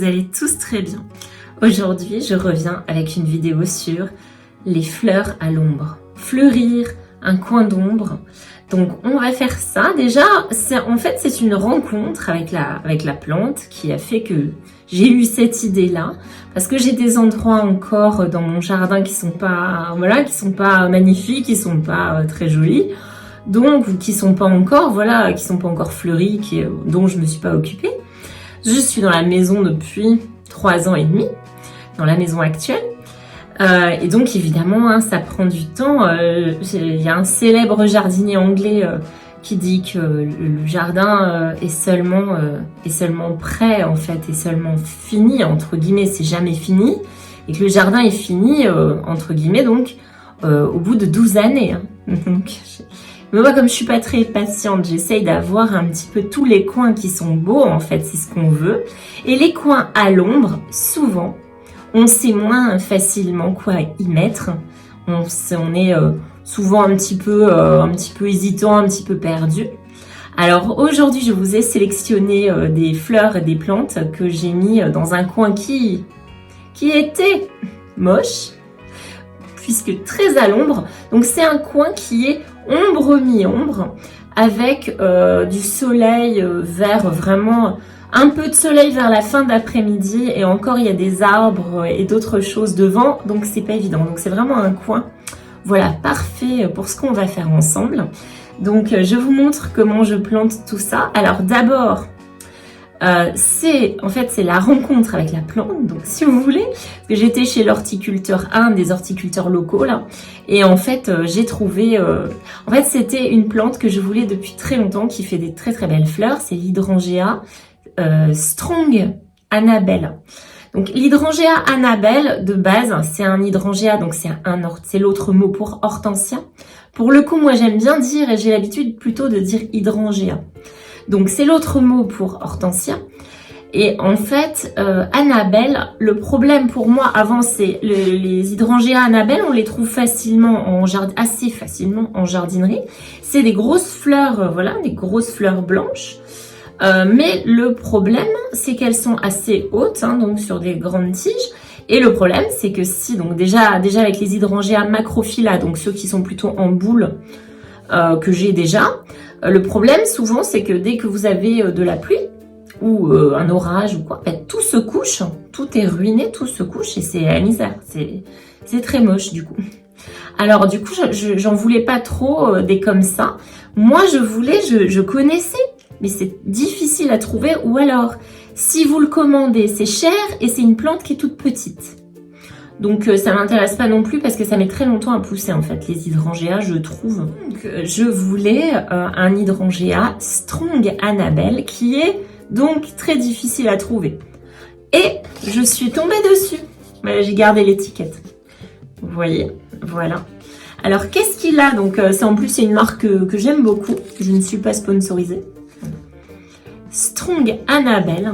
allez tous très bien. Aujourd'hui, je reviens avec une vidéo sur les fleurs à l'ombre. Fleurir un coin d'ombre. Donc, on va faire ça. Déjà, c'est une rencontre avec la plante qui a fait que j'ai eu cette idée-là. Parce que j'ai des endroits encore dans mon jardin qui sont pas magnifiques, qui sont pas très jolis. Donc, qui sont pas encore fleuris, dont je me suis pas occupée. Je suis dans la maison depuis 3 ans et demi, dans la maison actuelle. Et donc évidemment, ça prend du temps. Il y a un célèbre jardinier anglais qui dit que le jardin est seulement prêt, en fait, est seulement fini, entre guillemets, c'est jamais fini. Et que le jardin est fini, entre guillemets, donc au bout de 12 années. Donc, mais moi, comme je suis pas très patiente, j'essaye d'avoir un petit peu tous les coins qui sont beaux, en fait, c'est ce qu'on veut. Et les coins à l'ombre, souvent, on sait moins facilement quoi y mettre. On est souvent un petit peu hésitant, un petit peu perdu. Alors aujourd'hui, je vous ai sélectionné des fleurs et des plantes que j'ai mis dans un coin qui était moche, puisque très à l'ombre. Donc c'est un coin qui est ombre mi-ombre, avec du soleil vers vraiment un peu de soleil vers la fin d'après-midi, et encore il y a des arbres et d'autres choses devant, donc c'est pas évident. Donc c'est vraiment un coin, voilà, parfait pour ce qu'on va faire ensemble. Donc je vous montre comment je plante tout ça. Alors d'abord, c'est la rencontre avec la plante, donc si vous voulez, parce que j'étais chez l'horticulteur, un des horticulteurs locaux là, et en fait j'ai trouvé, c'était une plante que je voulais depuis très longtemps, qui fait des très très belles fleurs, c'est l'hydrangea Strong Annabelle. Donc l'hydrangea Annabelle de base, c'est un hydrangea, donc c'est l'autre mot pour hortensia. Pour le coup, moi j'aime bien dire, et j'ai l'habitude plutôt de dire hydrangea. Donc c'est l'autre mot pour hortensia. Et en fait, Annabelle, le problème pour moi avant, c'est les hydrangea Annabelle, on les trouve assez facilement en jardinerie. C'est des grosses fleurs, des grosses fleurs blanches. Mais le problème, c'est qu'elles sont assez hautes, donc sur des grandes tiges. Et le problème, c'est que déjà avec les hydrangea macrophylla, donc ceux qui sont plutôt en boule, que j'ai déjà, le problème souvent, c'est que dès que vous avez de la pluie ou un orage ou quoi, tout se couche, tout est ruiné, tout se couche, et c'est la misère. C'est très moche du coup. Alors du coup, j'en voulais pas trop des comme ça. Moi, je connaissais, mais c'est difficile à trouver, ou alors, si vous le commandez, c'est cher et c'est une plante qui est toute petite. Donc ça m'intéresse pas non plus parce que ça met très longtemps à pousser en fait, les hydrangea, je trouve. Donc je voulais un hydrangea Strong Annabelle qui est donc très difficile à trouver. Et je suis tombée dessus. Voilà, j'ai gardé l'étiquette. Vous voyez, voilà. Alors qu'est-ce qu'il a? Donc c'est une marque que j'aime beaucoup. Je ne suis pas sponsorisée. Strong Annabelle,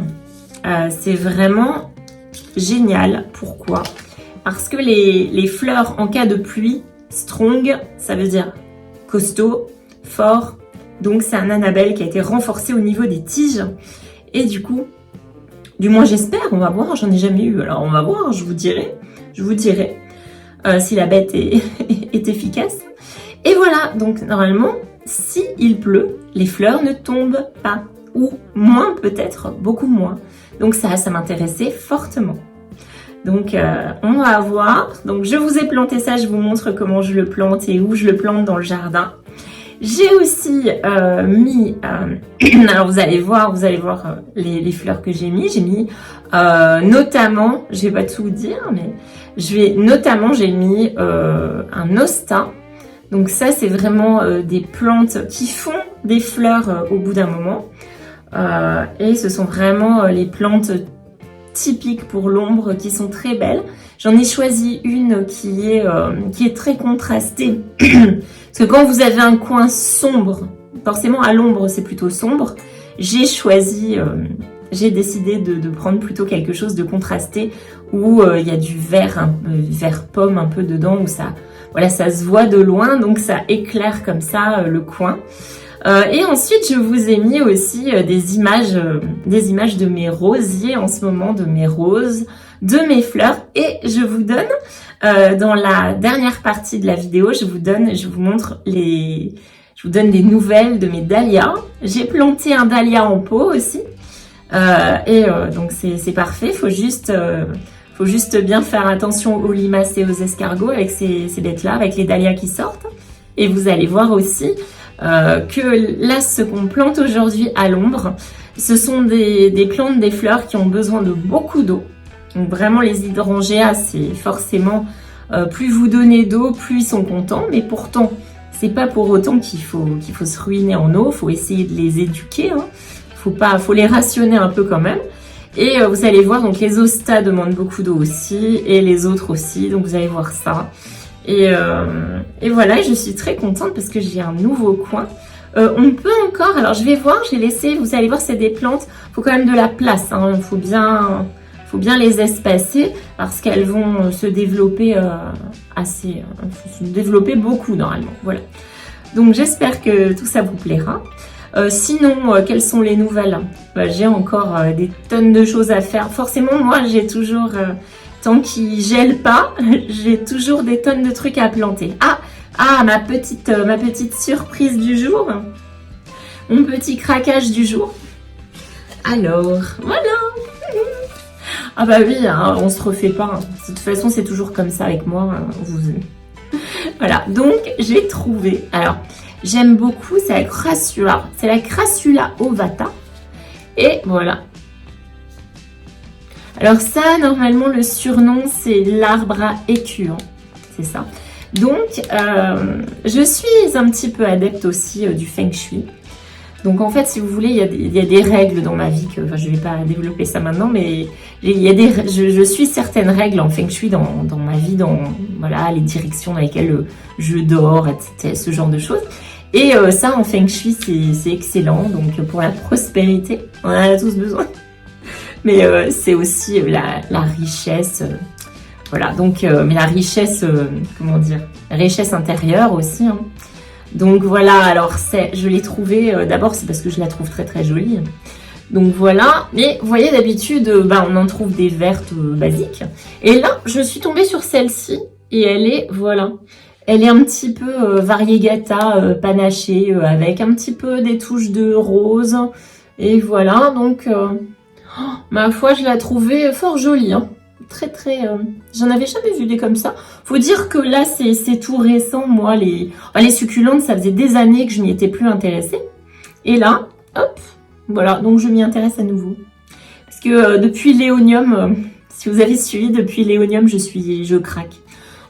c'est vraiment génial. Pourquoi? Parce que les fleurs en cas de pluie, strong, ça veut dire costaud, fort. Donc c'est un Annabelle qui a été renforcé au niveau des tiges. Et du coup, du moins j'espère, on va voir, j'en ai jamais eu. Alors on va voir, je vous dirai si la bête est efficace. Et voilà, donc normalement, si il pleut, les fleurs ne tombent pas. Ou moins peut-être, beaucoup moins. Donc ça m'intéressait fortement. Donc on va voir. Donc je vous ai planté ça, je vous montre comment je le plante et où je le plante dans le jardin. J'ai aussi mis, alors vous allez voir les fleurs que j'ai mis. J'ai mis notamment, je vais pas tout vous dire, mais j'ai mis un hosta. Donc ça c'est vraiment des plantes qui font des fleurs au bout d'un moment. Et ce sont vraiment les plantes typiques pour l'ombre qui sont très belles. J'en ai choisi une qui est très contrastée. Parce que quand vous avez un coin sombre, forcément à l'ombre c'est plutôt sombre, j'ai décidé de prendre plutôt quelque chose de contrasté où il y a du vert pomme un peu dedans, où ça se voit de loin, donc ça éclaire comme ça le coin. Et ensuite, je vous ai mis aussi des images de mes rosiers en ce moment, de mes roses, de mes fleurs. Et je vous donne, dans la dernière partie de la vidéo, je vous donne des nouvelles de mes dahlias. J'ai planté un dahlia en pot aussi. Donc c'est parfait, faut juste bien faire attention aux limaces et aux escargots avec ces bêtes-là, avec les dahlias qui sortent. Et vous allez voir aussi que là, ce qu'on plante aujourd'hui à l'ombre, ce sont des plantes, des fleurs qui ont besoin de beaucoup d'eau. Donc vraiment, les hydrangeas, c'est forcément, plus vous donnez d'eau, plus ils sont contents. Mais pourtant, c'est pas pour autant qu'il faut se ruiner en eau, faut essayer de les éduquer, hein. Faut les rationner un peu quand même. Et vous allez voir, donc les hostas demandent beaucoup d'eau aussi, et les autres aussi, donc vous allez voir ça. Et voilà, je suis très contente parce que j'ai un nouveau coin. On peut encore, alors je vais voir, j'ai laissé, vous allez voir, c'est des plantes, faut quand même de la place, hein, faut bien les espacer parce qu'elles vont se développer se développer beaucoup normalement, voilà. Donc j'espère que tout ça vous plaira. Sinon, quelles sont les nouvelles? J'ai encore des tonnes de choses à faire. Forcément, moi, j'ai toujours, tant qu'il gèle pas, j'ai toujours des tonnes de trucs à planter. Ma petite surprise du jour, mon petit craquage du jour. Alors, voilà. Ah bah oui, hein, on se refait pas. De toute façon, c'est toujours comme ça avec moi. Voilà, donc j'ai trouvé. Alors, j'aime beaucoup, c'est la Crassula. C'est la Crassula ovata. Et voilà. Alors ça, normalement, le surnom, c'est l'arbre à écus. C'est ça. Donc, je suis un petit peu adepte aussi du Feng Shui. Donc en fait, si vous voulez, il y a des règles dans ma vie, je ne vais pas développer ça maintenant, mais je suis certaines règles en Feng Shui dans ma vie, voilà, les directions dans lesquelles je dors, etc., ce genre de choses. Et ça, en Feng Shui, c'est excellent, donc pour la prospérité, on en a tous besoin. Mais c'est aussi la richesse, voilà, donc, mais la richesse, comment dire, la richesse intérieure aussi, hein. Donc voilà, alors je l'ai trouvée, d'abord c'est parce que je la trouve très très jolie. Donc voilà, mais vous voyez d'habitude, on en trouve des vertes basiques. Et là, je suis tombée sur celle-ci et elle est, voilà, elle est un petit peu variegata, panachée, avec un petit peu des touches de rose. Et voilà, donc, ma foi, je l'ai trouvée fort jolie, hein. Très très, j'en avais jamais vu des comme ça. Faut dire que là c'est tout récent. Moi les succulentes, ça faisait des années que je m'y étais plus intéressée. Et là, hop, voilà, donc je m'y intéresse à nouveau. Parce que depuis Léonium, si vous avez suivi, depuis Léonium, je craque.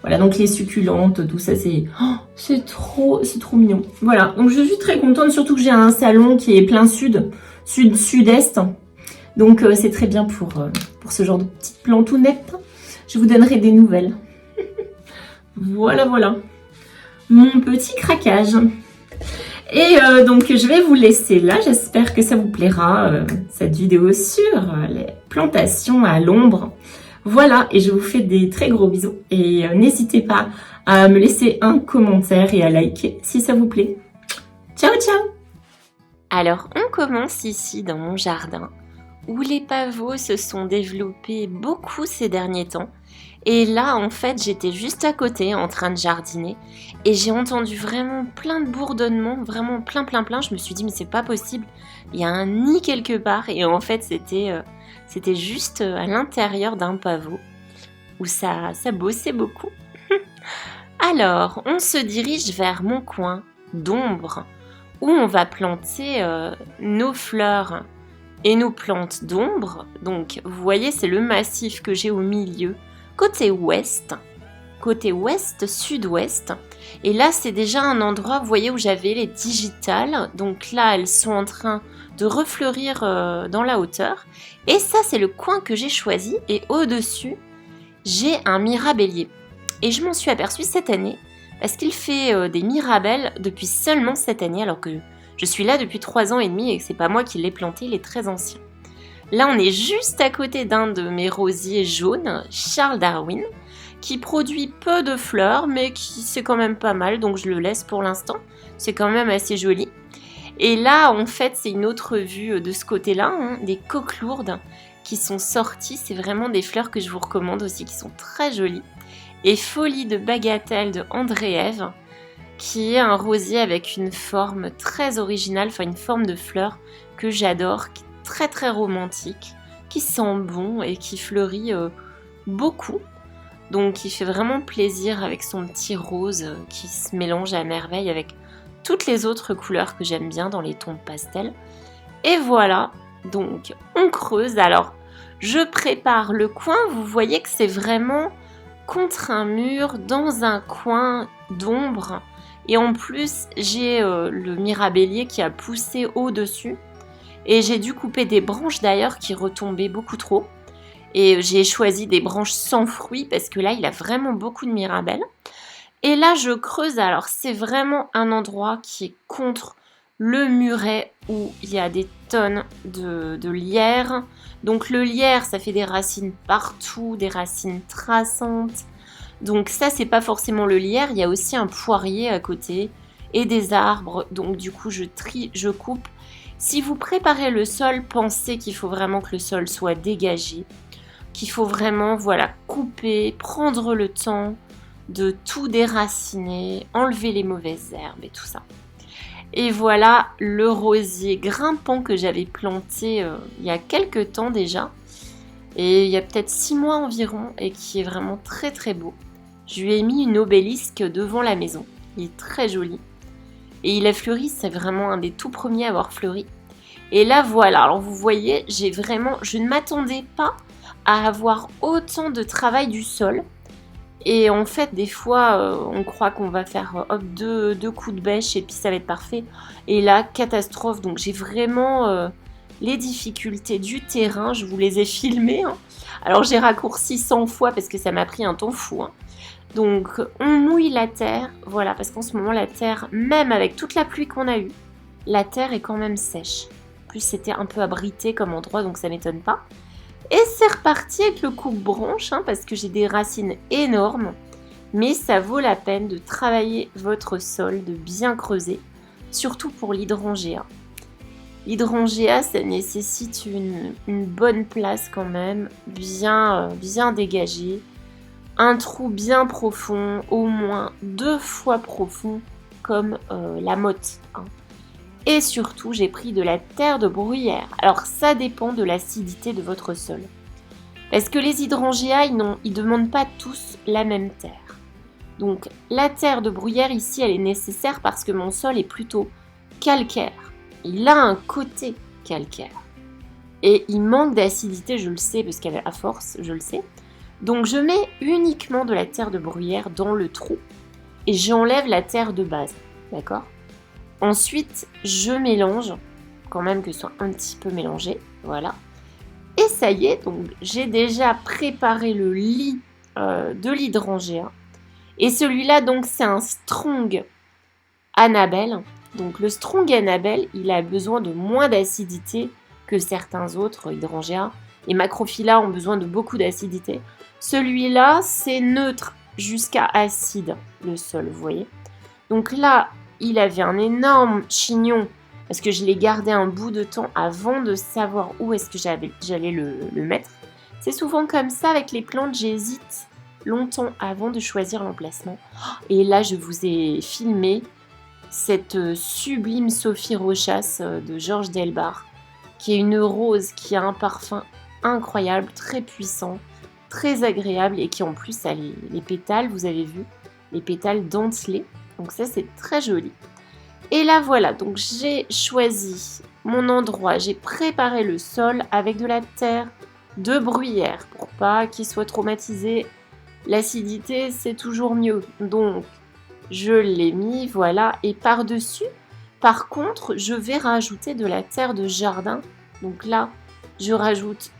Voilà, donc les succulentes, tout ça, c'est trop mignon. Voilà, donc je suis très contente, surtout que j'ai un salon qui est plein sud-est. Donc c'est très bien pour ce genre de petites plantounettes. Je vous donnerai des nouvelles. Voilà. Mon petit craquage. Et donc je vais vous laisser là. J'espère que ça vous plaira, cette vidéo sur les plantations à l'ombre. Voilà, et je vous fais des très gros bisous. Et n'hésitez pas à me laisser un commentaire et à liker si ça vous plaît. Ciao, ciao! Alors, on commence ici dans mon jardin, où les pavots se sont développés beaucoup ces derniers temps. Et là, en fait, j'étais juste à côté en train de jardiner et j'ai entendu vraiment plein de bourdonnements, vraiment plein. Je me suis dit, mais c'est pas possible, il y a un nid quelque part. Et en fait, c'était juste à l'intérieur d'un pavot où ça bossait beaucoup. Alors, on se dirige vers mon coin d'ombre où on va planter nos fleurs et nos plantes d'ombre. Donc, vous voyez, c'est le massif que j'ai au milieu, côté ouest, sud-ouest. Et là, c'est déjà un endroit, vous voyez, où j'avais les digitales. Donc là, elles sont en train de refleurir dans la hauteur. Et ça, c'est le coin que j'ai choisi. Et au-dessus, j'ai un mirabellier. Et je m'en suis aperçue cette année, parce qu'il fait des mirabelles depuis seulement cette année, alors que je suis là depuis 3 ans et demi et que c'est pas moi qui l'ai planté, il est très ancien. Là, on est juste à côté d'un de mes rosiers jaunes, Charles Darwin, qui produit peu de fleurs, mais qui c'est quand même pas mal, donc je le laisse pour l'instant. C'est quand même assez joli. Et là, en fait, c'est une autre vue de ce côté-là, hein, des coquelourdes qui sont sorties. C'est vraiment des fleurs que je vous recommande aussi, qui sont très jolies. Et Folie de Bagatelle de André-Ève, qui est un rosier avec une forme très originale, enfin une forme de fleur que j'adore, qui est très très romantique, qui sent bon et qui fleurit beaucoup. Donc il fait vraiment plaisir avec son petit rose qui se mélange à merveille avec toutes les autres couleurs que j'aime bien dans les tons pastels. Et voilà, donc on creuse. Alors je prépare le coin, vous voyez que c'est vraiment contre un mur, dans un coin d'ombre. Et en plus, j'ai le mirabellier qui a poussé au-dessus. Et j'ai dû couper des branches d'ailleurs qui retombaient beaucoup trop. Et j'ai choisi des branches sans fruits parce que là, il a vraiment beaucoup de mirabelle. Et là, je creuse. Alors, c'est vraiment un endroit qui est contre le muret où il y a des tonnes de lierre. Donc, le lierre, ça fait des racines partout, des racines traçantes. Donc ça, c'est pas forcément le lierre, il y a aussi un poirier à côté et des arbres. Donc du coup, je trie, je coupe. Si vous préparez le sol, pensez qu'il faut vraiment que le sol soit dégagé, qu'il faut vraiment, voilà, couper, prendre le temps de tout déraciner, enlever les mauvaises herbes et tout ça. Et voilà le rosier grimpant que j'avais planté il y a quelques temps déjà. Et il y a peut-être 6 mois environ et qui est vraiment très très beau. Je lui ai mis une obélisque devant la maison. Il est très joli. Et il a fleuri, c'est vraiment un des tout premiers à avoir fleuri. Et là voilà, alors vous voyez, je ne m'attendais pas à avoir autant de travail du sol. Et en fait, des fois, on croit qu'on va faire deux coups de bêche et puis ça va être parfait. Et là, catastrophe. Donc j'ai vraiment les difficultés du terrain, je vous les ai filmées. Hein. Alors j'ai raccourci 100 fois parce que ça m'a pris un temps fou. Hein. Donc on mouille la terre, voilà, parce qu'en ce moment la terre, même avec toute la pluie qu'on a eue, la terre est quand même sèche. En plus c'était un peu abrité comme endroit, donc ça m'étonne pas. Et c'est reparti avec le coupe-branche, hein, parce que j'ai des racines énormes. Mais ça vaut la peine de travailler votre sol, de bien creuser, surtout pour l'hydrangea. L'hydrangea, ça nécessite une bonne place quand même, bien dégagée. Un trou bien profond, au moins 2 fois profond, comme la motte. Hein. Et surtout, j'ai pris de la terre de bruyère. Alors, ça dépend de l'acidité de votre sol. Parce que les hydrangea, ils ne demandent pas tous la même terre. Donc, la terre de bruyère, ici, elle est nécessaire parce que mon sol est plutôt calcaire. Il a un côté calcaire. Et il manque d'acidité, je le sais, parce qu'à force, je le sais. Donc je mets uniquement de la terre de bruyère dans le trou et j'enlève la terre de base, d'accord ? Ensuite, je mélange, quand même que ce soit un petit peu mélangé, voilà. Et ça y est, donc j'ai déjà préparé le lit de l'hydrangea. Et celui-là, donc c'est un Strong Annabelle. Donc le Strong Annabelle, il a besoin de moins d'acidité que certains autres hydrangea. Les macrophylla ont besoin de beaucoup d'acidité. Celui-là, c'est neutre jusqu'à acide, le sol, vous voyez. Donc là, il avait un énorme chignon, parce que je l'ai gardé un bout de temps avant de savoir où est-ce que j'allais le mettre. C'est souvent comme ça avec les plantes, j'hésite longtemps avant de choisir l'emplacement. Et là, je vous ai filmé cette sublime Sophie Rochas de Georges Delbar, qui est une rose qui a un parfum incroyable, très puissant, très agréable et qui en plus a les pétales, vous avez vu, les pétales dentelés. Donc ça, c'est très joli. Et là, voilà, donc j'ai choisi mon endroit, j'ai préparé le sol avec de la terre de bruyère pour pas qu'il soit traumatisé. L'acidité, c'est toujours mieux. Donc, je l'ai mis, voilà. Et par-dessus, par contre, je vais rajouter de la terre de jardin. Donc là, je rajoute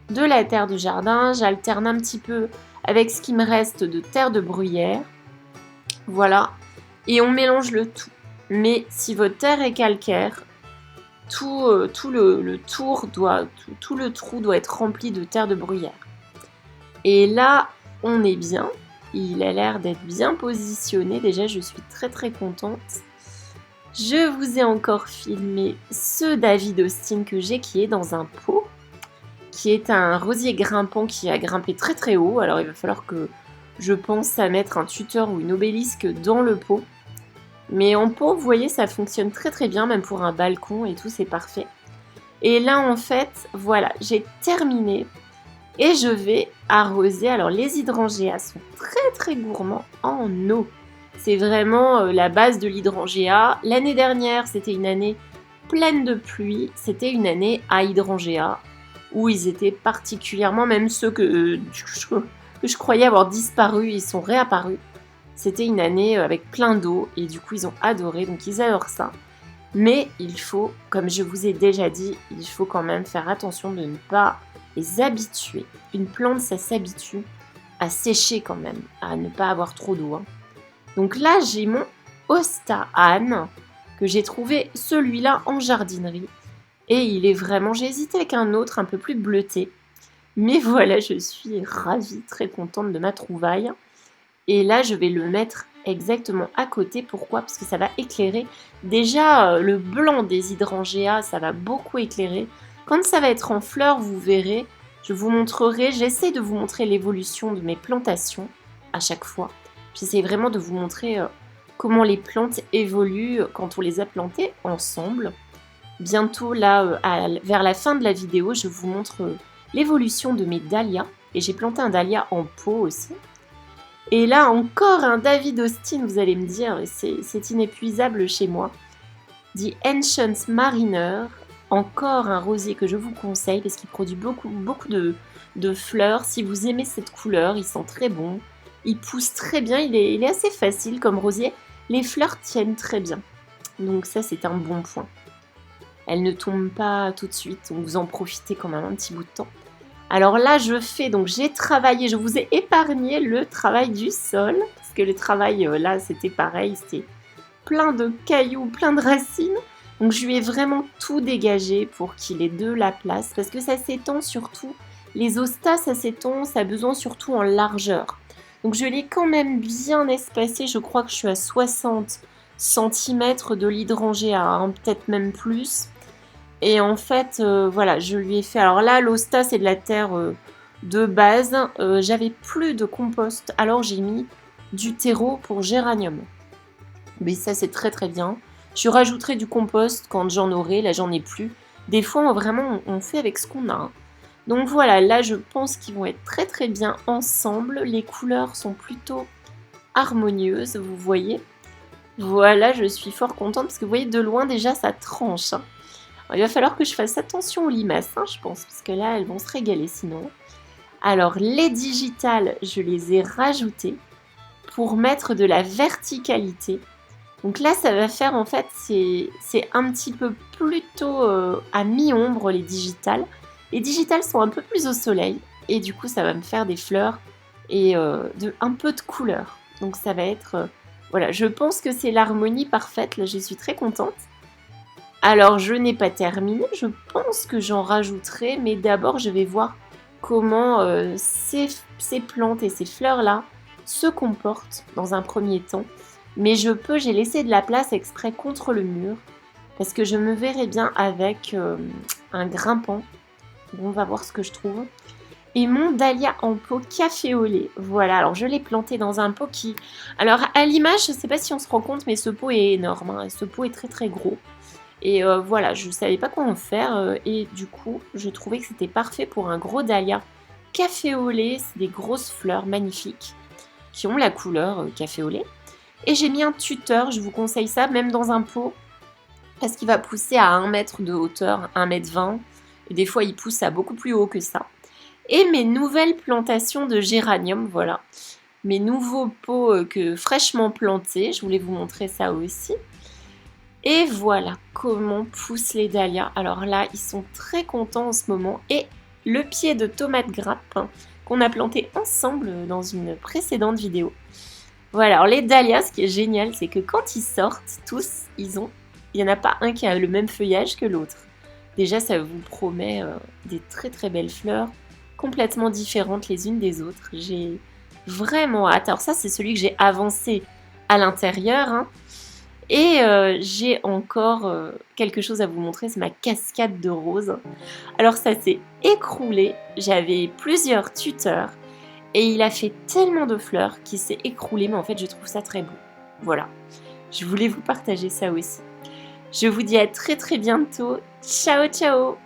de la terre de jardin, j'alterne un petit peu avec ce qui me reste de terre de bruyère. Voilà. Et on mélange le tout. Mais si votre terre est calcaire, tout le trou doit être rempli de terre de bruyère. Et là, on est bien. Il a l'air d'être bien positionné. Déjà, je suis très très contente. Je vous ai encore filmé ce David Austin que j'ai qui est dans un pot, qui est un rosier grimpant qui a grimpé très très haut. Alors il va falloir que je pense à mettre un tuteur ou une obélisque dans le pot. Mais en pot, vous voyez, ça fonctionne très très bien, même pour un balcon et tout, c'est parfait. Et là en fait, voilà, j'ai terminé et je vais arroser. Alors les hydrangeas sont très très gourmands en eau. C'est vraiment la base de l'hydrangea. L'année dernière, c'était une année pleine de pluie. C'était une année à hydrangea où ils étaient particulièrement, même ceux que je croyais avoir disparu, ils sont réapparus. C'était une année avec plein d'eau et du coup, ils ont adoré. Donc, ils adorent ça. Mais il faut, comme je vous ai déjà dit, il faut quand même faire attention de ne pas les habituer. Une plante, ça s'habitue à sécher quand même, à ne pas avoir trop d'eau. Donc là, j'ai mon Hosta Anne, que j'ai trouvé celui-là en jardinerie. Et il est vraiment, j'ai hésité avec un autre un peu plus bleuté. Mais voilà, je suis ravie, très contente de ma trouvaille. Et là, je vais le mettre exactement à côté. Pourquoi? Parce que ça va éclairer. Déjà, le blanc des hydrangeas, ça va beaucoup éclairer. Quand ça va être en fleurs, vous verrez, je vous montrerai, j'essaie de vous montrer l'évolution de mes plantations à chaque fois. J'essaie vraiment de vous montrer comment les plantes évoluent quand on les a plantées ensemble. Bientôt, là, vers la fin de la vidéo, je vous montre l'évolution de mes dahlias. Et j'ai planté un dahlia en pot aussi. Et là, encore un David Austin, vous allez me dire, c'est inépuisable chez moi. The Ancient Mariner, encore un rosier que je vous conseille parce qu'il produit beaucoup de fleurs. Si vous aimez cette couleur, il sent très bon. Il pousse très bien, il est assez facile comme rosier. Les fleurs tiennent très bien. Donc ça, c'est un bon point. Elles ne tombent pas tout de suite, donc vous en profitez quand même un petit bout de temps. Alors là, j'ai travaillé, je vous ai épargné le travail du sol. Parce que le travail, là, c'était pareil, c'était plein de cailloux, plein de racines. Donc je lui ai vraiment tout dégagé pour qu'il ait de la place. Parce que ça s'étend surtout, les hostas, ça s'étend, ça a besoin surtout en largeur. Donc je l'ai quand même bien espacé, je crois que je suis à 60 cm de l'hydrangea, hein, peut-être même plus. Et en fait, voilà, je lui ai fait... Alors là, l'hosta, c'est de la terre de base. J'avais plus de compost, alors j'ai mis du terreau pour géranium. Mais ça, c'est très très bien. Je rajouterai du compost quand j'en aurai, là j'en ai plus. Des fois, vraiment, on fait avec ce qu'on a. Hein. Donc voilà, là je pense qu'ils vont être très très bien ensemble. Les couleurs sont plutôt harmonieuses, vous voyez. Voilà, je suis fort contente parce que vous voyez de loin déjà ça tranche. Hein. Alors, il va falloir que je fasse attention aux limaces, hein, je pense, parce que là elles vont se régaler sinon. Alors les digitales, je les ai rajoutées pour mettre de la verticalité. Donc là ça va faire en fait, c'est un petit peu plutôt à mi-ombre les digitales. Les digitales sont un peu plus au soleil et du coup ça va me faire des fleurs et un peu de couleur. Donc ça va être, voilà, je pense que c'est l'harmonie parfaite, là je suis très contente. Alors je n'ai pas terminé, je pense que j'en rajouterai, mais d'abord je vais voir comment ces plantes et ces fleurs-là se comportent dans un premier temps. Mais j'ai laissé de la place exprès contre le mur parce que je me verrai bien avec un grimpant. On va voir ce que je trouve. Et mon dahlia en pot café au lait. Voilà, alors je l'ai planté dans un pot qui... Alors à l'image, je ne sais pas si on se rend compte, mais ce pot est énorme. Hein, ce pot est très très gros. Et voilà, je ne savais pas quoi en faire. Et du coup, je trouvais que c'était parfait pour un gros dahlia café au lait. C'est des grosses fleurs magnifiques qui ont la couleur café au lait. Et j'ai mis un tuteur, je vous conseille ça, même dans un pot. Parce qu'il va pousser à 1 mètre de hauteur, 1,20 m. Et des fois, il pousse à beaucoup plus haut que ça. Et mes nouvelles plantations de géranium, voilà. Mes nouveaux pots fraîchement plantés. Je voulais vous montrer ça aussi. Et voilà comment poussent les dahlias. Alors là, ils sont très contents en ce moment. Et le pied de tomate grappe hein, qu'on a planté ensemble dans une précédente vidéo. Voilà, alors les dahlias, ce qui est génial, c'est que quand ils sortent, tous, il n'y en a pas un qui a le même feuillage que l'autre. Déjà, ça vous promet des très très belles fleurs, complètement différentes les unes des autres. J'ai vraiment hâte. Alors ça, c'est celui que j'ai avancé à l'intérieur. Hein. Et j'ai encore quelque chose à vous montrer, c'est ma cascade de roses. Alors ça s'est écroulé, j'avais plusieurs tuteurs et il a fait tellement de fleurs qu'il s'est écroulé, mais en fait je trouve ça très beau. Voilà, je voulais vous partager ça aussi. Je vous dis à très très bientôt. Ciao ciao!